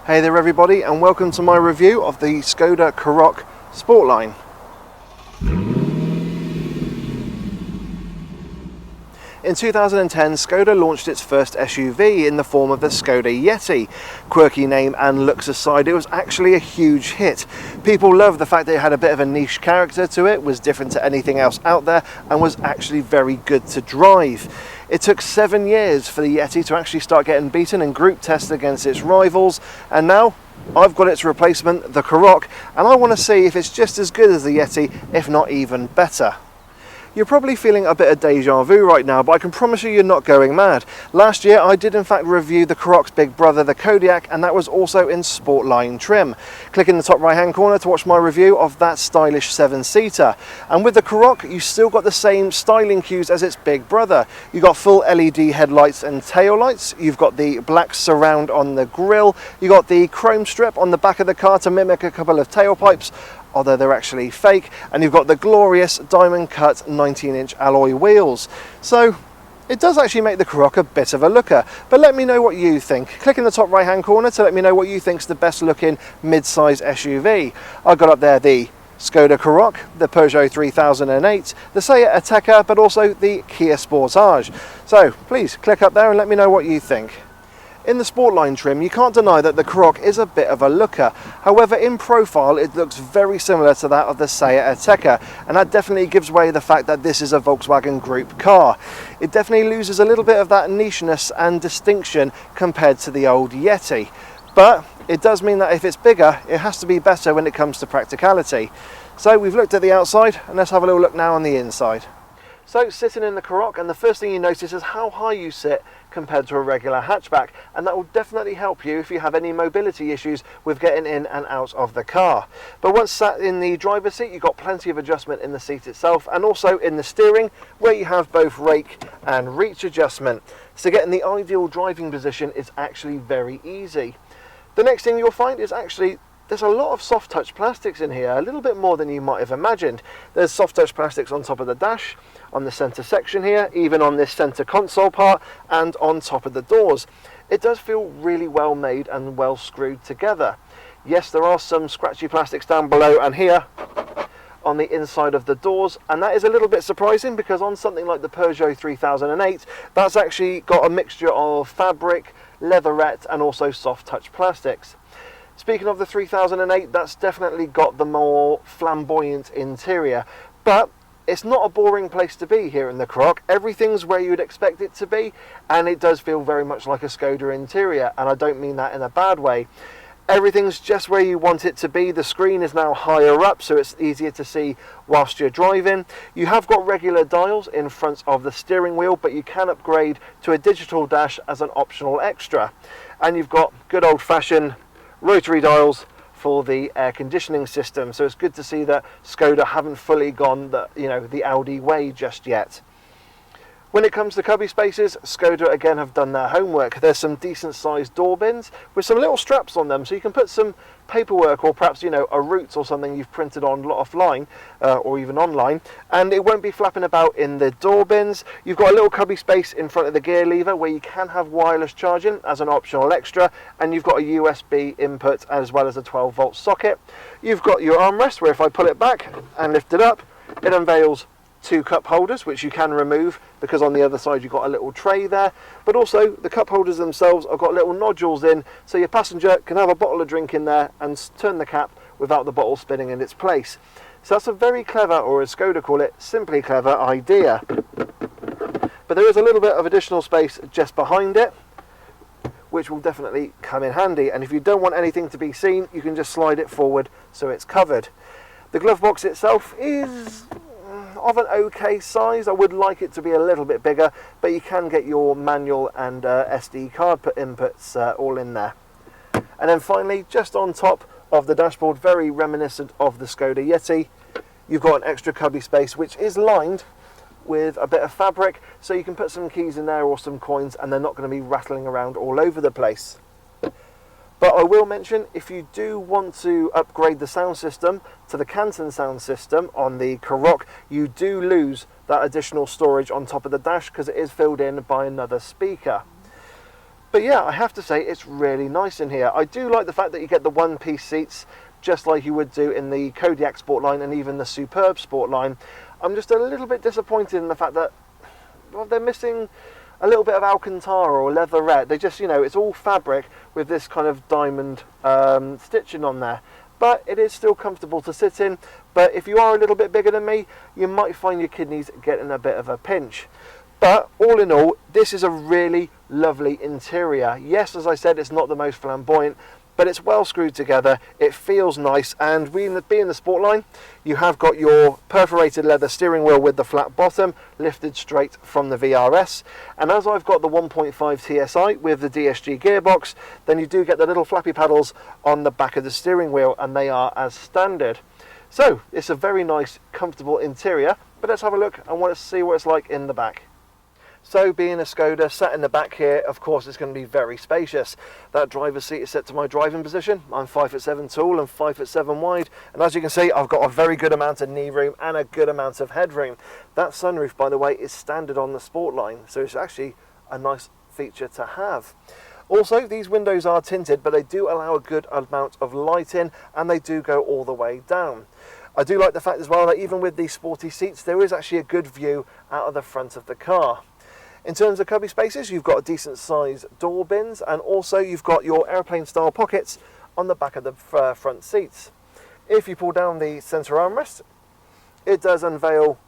Hey there everybody, and welcome to my review of the Skoda Karoq Sportline. In 2010, Skoda launched its first SUV in the form of the Skoda Yeti. Quirky name and looks aside, it was actually a huge hit. People loved the fact that it had a bit of a niche character to it, was different to anything else out there, and was actually very good to drive. It took 7 years for the Yeti to actually start getting beaten in group tests against its rivals, and now I've got its replacement, the Karoq, and I want to see if it's just as good as the Yeti, if not even better. You're probably feeling a bit of deja vu right now, but I can promise you you're not going mad. Last year I did in fact review the Karoq's big brother, the Kodiaq, and that was also in Sportline trim. Click in the top right hand corner to watch my review of that stylish 7-seater. And with the Karoq, you still got the same styling cues as its big brother. You've got full LED headlights and tail lights, you've got the black surround on the grille, you've got the chrome strip on the back of the car to mimic a couple of tailpipes, although they're actually fake, and you've got the glorious diamond cut 19-inch alloy wheels. So it does actually make the Karoq a bit of a looker, but let me know what you think. Click in the top right hand corner to let me know what you think's the best looking mid-size SUV. I got up there the Skoda Karoq, the Peugeot 3008, the Seat Ateca, but also the Kia Sportage. So please click up there and let me know what you think. In the Sportline trim, you can't deny that the Karoq is a bit of a looker. However, in profile, it looks very similar to that of the Seat Ateca, and that definitely gives way the fact that this is a Volkswagen Group car. It definitely loses a little bit of that nicheness and distinction compared to the old Yeti. But it does mean that if it's bigger, it has to be better when it comes to practicality. So we've looked at the outside, and let's have a little look now on the inside. So sitting in the Karoq, and the first thing you notice is how high you sit compared to a regular hatchback, and that will definitely help you if you have any mobility issues with getting in and out of the car. But once sat in the driver's seat, you've got plenty of adjustment in the seat itself, and also in the steering, where you have both rake and reach adjustment. So getting the ideal driving position is actually very easy. The next thing you'll find is actually there's a lot of soft touch plastics in here, a little bit more than you might have imagined. There's soft touch plastics on top of the dash, on the centre section here, even on this centre console part, and on top of the doors. It does feel really well made and well screwed together. Yes, there are some scratchy plastics down below and here on the inside of the doors, and that is a little bit surprising because on something like the Peugeot 3008, that's actually got a mixture of fabric, leatherette, and also soft touch plastics. Speaking of the 3008, that's definitely got the more flamboyant interior, but it's not a boring place to be here in the Karoq. Everything's where you'd expect it to be, and it does feel very much like a Skoda interior, and I don't mean that in a bad way. Everything's just where you want it to be. The screen is now higher up, so it's easier to see whilst you're driving. You have got regular dials in front of the steering wheel, but you can upgrade to a digital dash as an optional extra. And you've got good old-fashioned rotary dials for the air conditioning system, so it's good to see that Skoda haven't fully gone the Audi way just yet. When it comes to cubby spaces, Skoda again have done their homework. There's some decent sized door bins with some little straps on them, so you can put some paperwork or perhaps a route or something you've printed on offline or even online, and it won't be flapping about in the door bins. You've got a little cubby space in front of the gear lever where you can have wireless charging as an optional extra, and you've got a USB input as well as a 12-volt socket. You've got your armrest where if I pull it back and lift it up, it unveils 2 cup holders, which you can remove because on the other side you've got a little tray there, but also the cup holders themselves have got little nodules in, so your passenger can have a bottle of drink in there and turn the cap without the bottle spinning in its place. So that's a very clever, or as Skoda call it, simply clever idea. But there is a little bit of additional space just behind it, which will definitely come in handy, and if you don't want anything to be seen, you can just slide it forward so it's covered. The glove box itself is of an okay size. I would like it to be a little bit bigger, but you can get your manual and SD card inputs all in there. And then finally, just on top of the dashboard, very reminiscent of the Skoda Yeti, you've got an extra cubby space which is lined with a bit of fabric, so you can put some keys in there or some coins and they're not going to be rattling around all over the place. But I will mention, if you do want to upgrade the sound system to the Canton sound system on the Karoq, you do lose that additional storage on top of the dash because it is filled in by another speaker. But yeah, I have to say it's really nice in here. I do like the fact that you get the one-piece seats, just like you would do in the Kodiaq Sportline and even the Superb Sportline. I'm just a little bit disappointed in the fact that, well, they're missing a little bit of Alcantara or leatherette. They just, you know, it's all fabric with this kind of diamond stitching on there. But it is still comfortable to sit in. But if you are a little bit bigger than me, you might find your kidneys getting a bit of a pinch. But all in all, this is a really lovely interior. Yes, as I said, it's not the most flamboyant, but it's well screwed together, it feels nice, and being the Sportline, you have got your perforated leather steering wheel with the flat bottom, lifted straight from the VRS, and as I've got the 1.5 TSI with the DSG gearbox, then you do get the little flappy paddles on the back of the steering wheel, and they are as standard. So, it's a very nice, comfortable interior, but let's have a look and want to see what it's like in the back. So being a Skoda, sat in the back here, of course it's going to be very spacious. That driver's seat is set to my driving position. I'm 5'7" tall and 5'7" wide, and as you can see, I've got a very good amount of knee room and a good amount of headroom. That sunroof, by the way, is standard on the Sportline, so it's actually a nice feature to have. Also, these windows are tinted, but they do allow a good amount of light in, and they do go all the way down. I do like the fact as well that even with these sporty seats, there is actually a good view out of the front of the car. In terms of cubby spaces, you've got a decent size door bins, and also you've got your airplane style pockets on the back of the front seats. If you pull down the centre armrest, it does unveil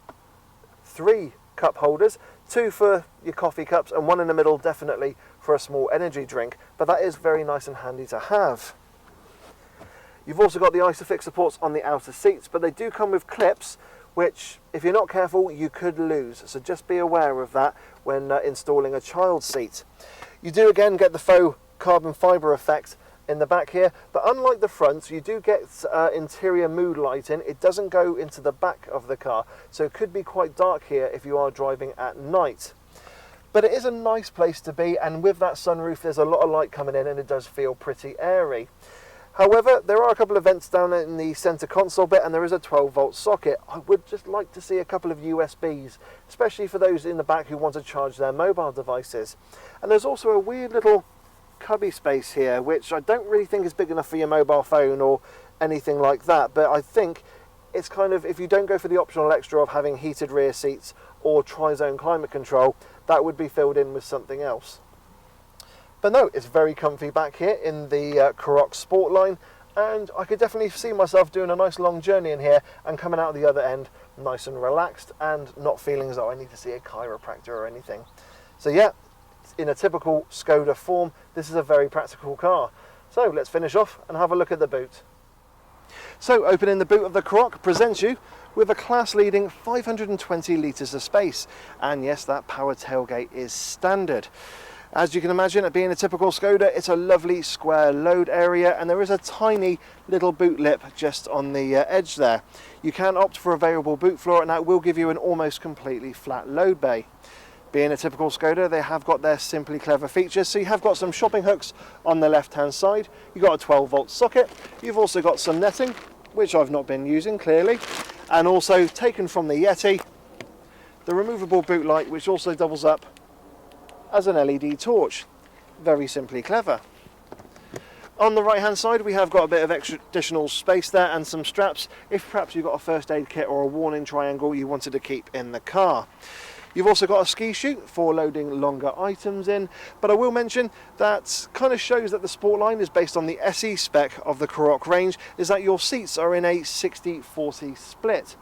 3 cup holders, 2 for your coffee cups and 1 in the middle definitely for a small energy drink, but that is very nice and handy to have. You've also got the ISOFIX supports on the outer seats, but they do come with clips, which, if you're not careful, you could lose. So just be aware of that when installing a child seat. You do again get the faux carbon fibre effect in the back here, but unlike the front, you do get interior mood lighting. It doesn't go into the back of the car, so it could be quite dark here if you are driving at night. But it is a nice place to be, and with that sunroof, there's a lot of light coming in, and it does feel pretty airy. However, there are a couple of vents down in the centre console bit, and there is a 12-volt socket. I would just like to see a couple of USBs, especially for those in the back who want to charge their mobile devices. And there's also a weird little cubby space here, which I don't really think is big enough for your mobile phone or anything like that, but I think it's kind of, if you don't go for the optional extra of having heated rear seats or tri-zone climate control, that would be filled in with something else. But no, it's very comfy back here in the Karoq Sportline, and I could definitely see myself doing a nice long journey in here and coming out the other end nice and relaxed and not feeling as though I need to see a chiropractor or anything. So yeah, in a typical Skoda form, this is a very practical car. So let's finish off and have a look at the boot. So opening the boot of the Karoq presents you with a class-leading 520 litres of space, and yes, that power tailgate is standard. As you can imagine, it being a typical Skoda, it's a lovely square load area, and there is a tiny little boot lip just on the edge there. You can opt for a variable boot floor, and that will give you an almost completely flat load bay. Being a typical Skoda, they have got their simply clever features. So you have got some shopping hooks on the left-hand side. You've got a 12-volt socket. You've also got some netting, which I've not been using, clearly. And also, taken from the Yeti, the removable boot light, which also doubles up as an LED torch. Very simply clever. On the right hand side, we have got a bit of extra additional space there and some straps if perhaps you've got a first aid kit or a warning triangle you wanted to keep in the car. You've also got a ski chute for loading longer items in, but I will mention that kind of shows that the Sportline is based on the SE spec of the Karoq range, is that your seats are in a 60-40 split.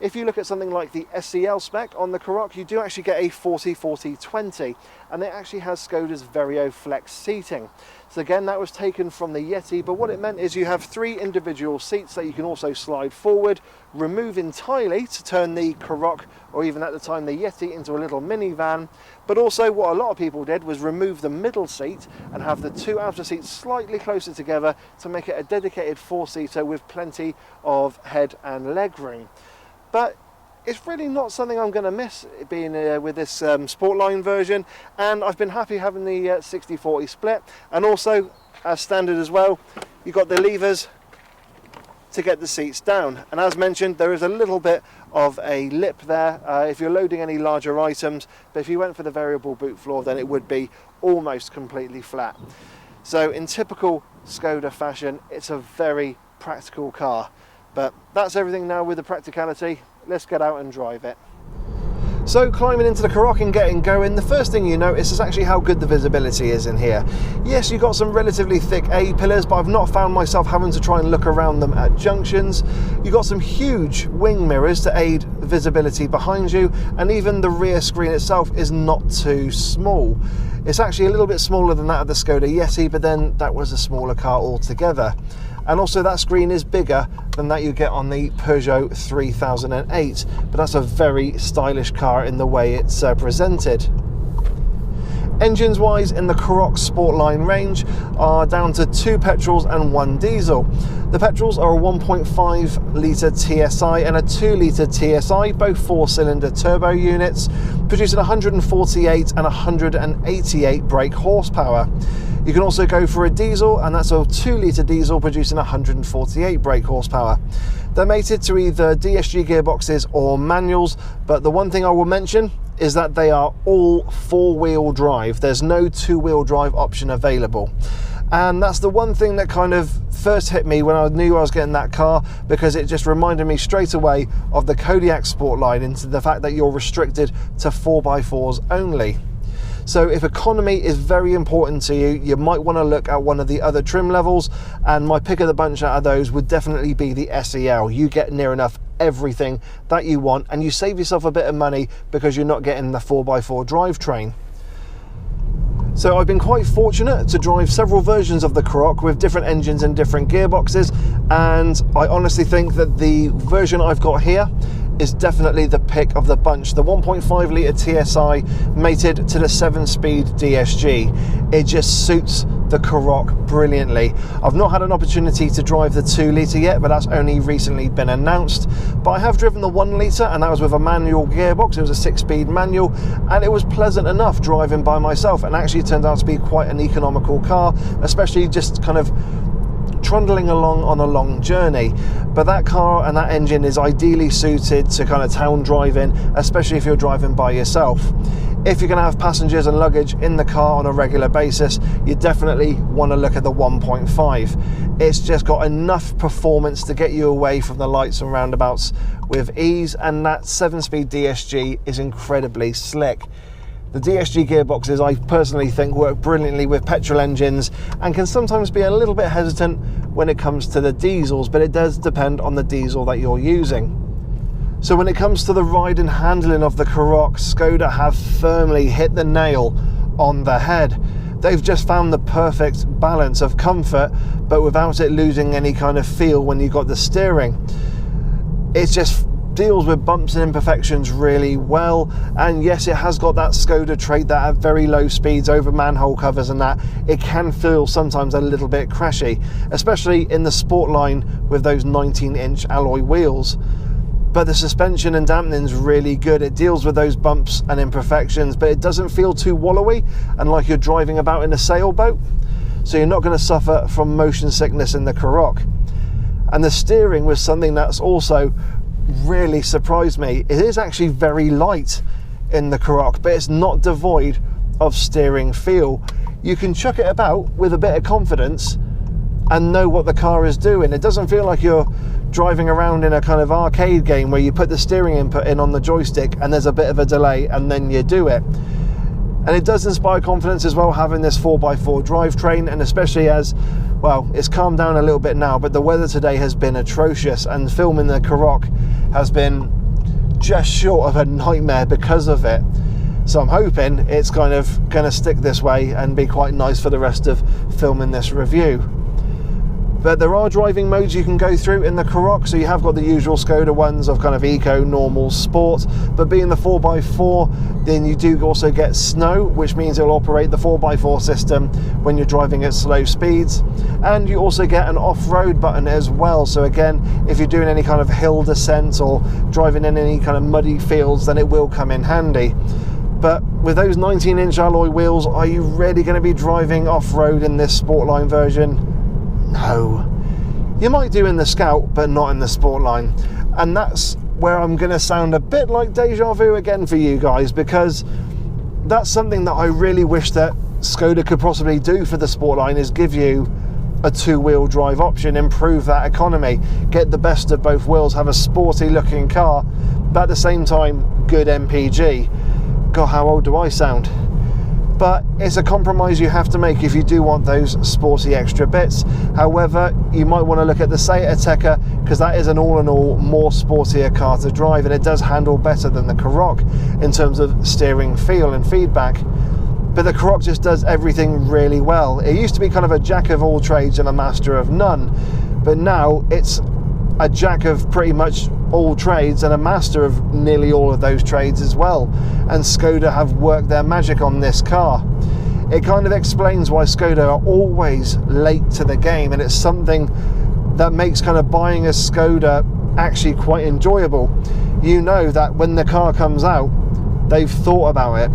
If you look at something like the SCL spec on the Karoq, you do actually get a 40-40-20, and it actually has Skoda's Vario Flex seating. So again, that was taken from the Yeti, but what it meant is you have 3 individual seats that you can also slide forward, remove entirely to turn the Karoq, or even at the time the Yeti, into a little minivan. But also what a lot of people did was remove the middle seat and have the 2 outer seats slightly closer together to make it a dedicated 4-seater with plenty of head and leg room. But it's really not something I'm going to miss being with this Sportline version, and I've been happy having the 60-40 split. And also, as standard as well, you've got the levers to get the seats down. And as mentioned, there is a little bit of a lip there if you're loading any larger items, but if you went for the variable boot floor, then it would be almost completely flat. So in typical Skoda fashion, it's a very practical car. But that's everything now with the practicality. Let's get out and drive it. So climbing into the Karoq and getting going, the first thing you notice is actually how good the visibility is in here. Yes, you've got some relatively thick A-pillars, but I've not found myself having to try and look around them at junctions. You've got some huge wing mirrors to aid visibility behind you, and even the rear screen itself is not too small. It's actually a little bit smaller than that of the Skoda Yeti, but then that was a smaller car altogether. And also that screen is bigger than that you get on the Peugeot 3008, but that's a very stylish car in the way it's presented. Engines wise, in the Karoq Sportline range are down to 2 petrols and 1 diesel. The petrols are a 1.5 litre TSI and a 2 litre TSI, both 4-cylinder turbo units, producing 148 and 188 brake horsepower. You can also go for a diesel, and that's a 2 litre diesel producing 148 brake horsepower. They're mated to either DSG gearboxes or manuals, but the one thing I will mention is that they are all 4-wheel drive. There's no 2-wheel drive option available. And that's the one thing that kind of first hit me when I knew I was getting that car, because it just reminded me straight away of the Kodiaq Sportline, into the fact that you're restricted to 4x4s only. So if economy is very important to you, you might want to look at one of the other trim levels, and my pick of the bunch out of those would definitely be the SEL. You get near enough everything that you want, and you save yourself a bit of money because you're not getting the 4x4 drivetrain. So I've been quite fortunate to drive several versions of the Karoq with different engines and different gearboxes, and I honestly think that the version I've got here is definitely the pick of the bunch. The 1.5 litre TSI mated to the 7-speed DSG. It just suits the Karoq brilliantly. I've not had an opportunity to drive the 2 litre yet, but that's only recently been announced. But I have driven the 1 litre, and that was with a manual gearbox. It was a 6-speed manual, and it was pleasant enough driving by myself, and actually it turned out to be quite an economical car, especially just kind of trundling along on a long journey. But that car and that engine is ideally suited to kind of town driving, especially if you're driving by yourself. If you're going to have passengers and luggage in the car on a regular basis, you definitely want to look at the 1.5. It's just got enough performance to get you away from the lights and roundabouts with ease, and that 7-speed DSG is incredibly slick. The DSG gearboxes, I personally think, work brilliantly with petrol engines and can sometimes be a little bit hesitant when it comes to the diesels, but it does depend on the diesel that you're using. So when it comes to the ride and handling of the Karoq, Skoda have firmly hit the nail on the head. They've just found the perfect balance of comfort, but without it losing any kind of feel when you got the steering. It's just deals with bumps and imperfections really well, and yes, it has got that Skoda trait that at very low speeds over manhole covers and that, it can feel sometimes a little bit crashy, especially in the Sportline with those 19-inch alloy wheels. But the suspension and dampening is really good. It deals with those bumps and imperfections, but it doesn't feel too wallowy and like you're driving about in a sailboat, so you're not going to suffer from motion sickness in the Karoq. And the steering was something that's also really surprised me. It is actually very light in the Karoq, but it's not devoid of steering feel. You can chuck it about with a bit of confidence and know what the car is doing. It doesn't feel like you're driving around in a kind of arcade game where you put the steering input in on the joystick and there's a bit of a delay and then you do it. And it does inspire confidence as well, having this 4x4 drivetrain, and especially as, well, it's calmed down a little bit now, but the weather today has been atrocious, and filming the Karoq has been just short of a nightmare because of it. So I'm hoping it's kind of going to stick this way and be quite nice for the rest of filming this review. But there are driving modes you can go through in the Karoq, so you have got the usual Skoda ones of kind of eco, normal, sport, but being the 4x4, then you do also get snow, which means it'll operate the 4x4 system when you're driving at slow speeds, and you also get an off-road button as well. So again, if you're doing any kind of hill descent or driving in any kind of muddy fields, then it will come in handy. But with those 19-inch alloy wheels, are you really going to be driving off-road in this Sportline version? No. You might do in the Scout, but not in the Sportline. And that's where I'm going to sound a bit like deja vu again for you guys, because that's something that I really wish that Skoda could possibly do for the Sportline, is give you a two-wheel drive option, improve that economy, get the best of both worlds, have a sporty looking car, but at the same time, good MPG. God, how old do I sound? But it's a compromise you have to make if you do want those sporty extra bits. However, you might want to look at the Seat Ateca, because that is an all-in-all more sportier car to drive, and it does handle better than the Karoq in terms of steering feel and feedback. But the Karoq just does everything really well. It used to be kind of a jack of all trades and a master of none, but now it's a jack of pretty much all trades and a master of nearly all of those trades as well. And Skoda have worked their magic on this car. It kind of explains why Skoda are always late to the game, and it's something that makes kind of buying a Skoda actually quite enjoyable. You know that when the car comes out, they've thought about it.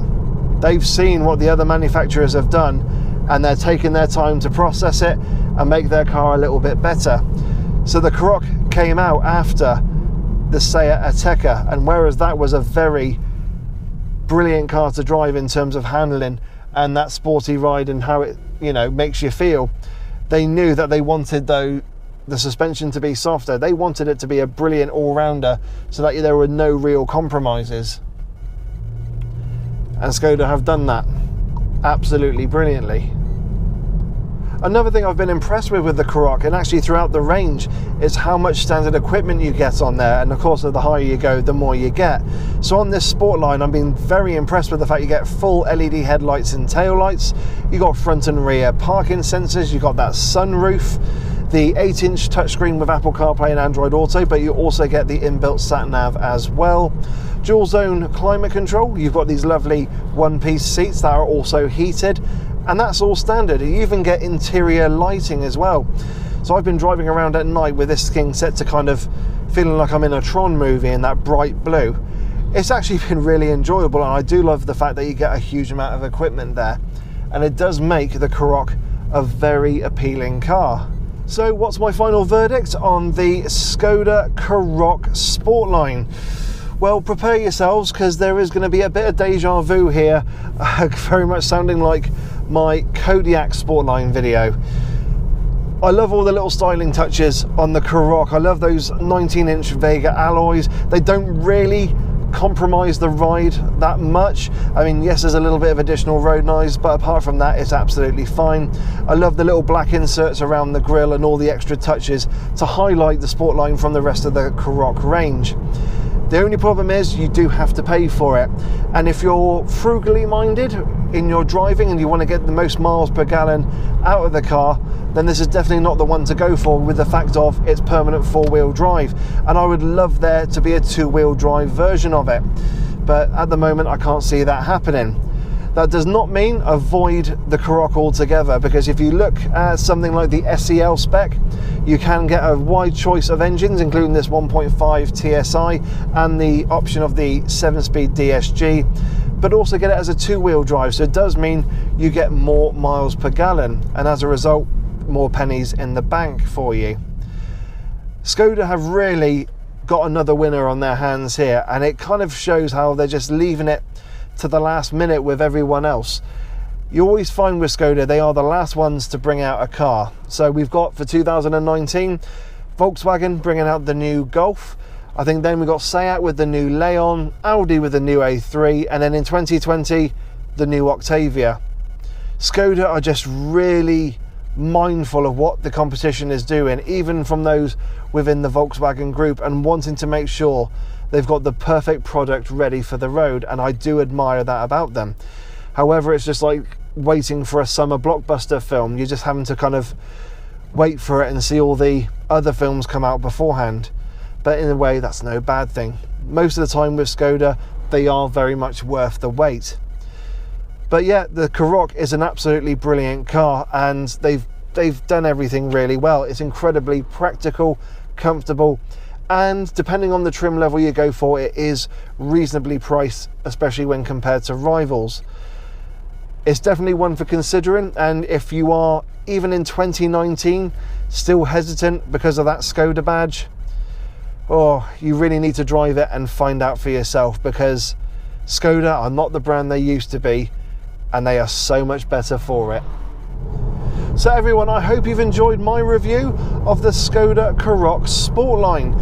They've seen what the other manufacturers have done, and they're taking their time to process it and make their car a little bit better. So the Karoq came out after the Seat Ateca, and whereas that was a very brilliant car to drive in terms of handling and that sporty ride and how it, you know, makes you feel, they knew that they wanted the suspension to be softer. They wanted it to be a brilliant all-rounder so that there were no real compromises. And Skoda have done that absolutely brilliantly. Another thing I've been impressed with the Karoq, and actually throughout the range, is how much standard equipment you get on there. And of course, the higher you go, the more you get. So on this Sportline, I've been very impressed with the fact you get full LED headlights and tail lights. You got front and rear parking sensors. You got that sunroof, the 8-inch touchscreen with Apple CarPlay and Android Auto, but you also get the inbuilt sat-nav as well. Dual zone climate control. You've got these lovely one-piece seats that are also heated. And that's all standard. You even get interior lighting as well. So I've been driving around at night with this thing set to kind of feeling like I'm in a Tron movie in that bright blue. It's actually been really enjoyable, and I do love the fact that you get a huge amount of equipment there. And it does make the Karoq a very appealing car. So what's my final verdict on the Skoda Karoq Sportline? Well, prepare yourselves, because there is going to be a bit of deja vu here, very much sounding like my Kodiaq Sportline video. I love all the little styling touches on the Karoq. I love those 19-inch Vega alloys. They don't really compromise the ride that much. I mean, yes, there's a little bit of additional road noise, but apart from that, it's absolutely fine. I love the little black inserts around the grille and all the extra touches to highlight the Sportline from the rest of the Karoq range. The only problem is you do have to pay for it. And if you're frugally minded in your driving and you want to get the most miles per gallon out of the car, then this is definitely not the one to go for, with the fact of its permanent four-wheel drive. And I would love there to be a two-wheel drive version of it. But at the moment, I can't see that happening. That does not mean avoid the Karoq altogether, because if you look at something like the SEL spec, you can get a wide choice of engines, including this 1.5 TSI and the option of the 7-speed DSG, but also get it as a two-wheel drive. So it does mean you get more miles per gallon, and as a result, more pennies in the bank for you. Skoda have really got another winner on their hands here, and it kind of shows how they're just leaving it to the last minute with everyone else. You always find with Skoda, they are the last ones to bring out a car. So we've got for 2019, Volkswagen bringing out the new Golf. I think then we got Seat with the new Leon, Audi with the new A3, and then in 2020, the new Octavia. Skoda are just really mindful of what the competition is doing, even from those within the Volkswagen group, and wanting to make sure they've got the perfect product ready for the road, and I do admire that about them. However, it's just like waiting for a summer blockbuster film. You're just having to kind of wait for it and see all the other films come out beforehand. But in a way, that's no bad thing. Most of the time with Skoda, they are very much worth the wait. But yeah, the Karoq is an absolutely brilliant car, and they've done everything really well. It's incredibly practical, comfortable, and depending on the trim level you go for, it is reasonably priced, especially when compared to rivals. It's definitely one for considering, and if you are, even in 2019, still hesitant because of that Skoda badge, you really need to drive it and find out for yourself, because Skoda are not the brand they used to be, and they are so much better for it. So everyone, I hope you've enjoyed my review of the Skoda Karoq Sportline.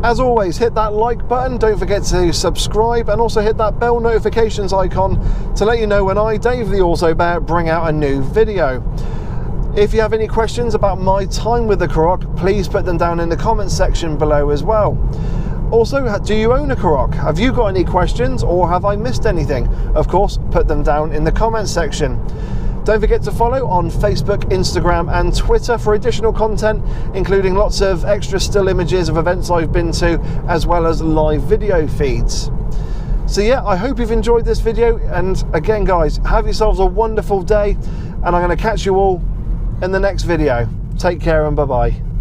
As always, hit that like button, don't forget to subscribe, and also hit that bell notifications icon to let you know when I, Dave the Auto Bear, bring out a new video. If you have any questions about my time with the Karoq, please put them down in the comments section below as well. Also, do you own a Karoq? Have you got any questions, or have I missed anything? Of course, put them down in the comments section. Don't forget to follow on Facebook, Instagram and Twitter for additional content, including lots of extra still images of events I've been to, as well as live video feeds. So yeah, I hope you've enjoyed this video, and again guys, have yourselves a wonderful day, and I'm going to catch you all in the next video. Take care and bye bye.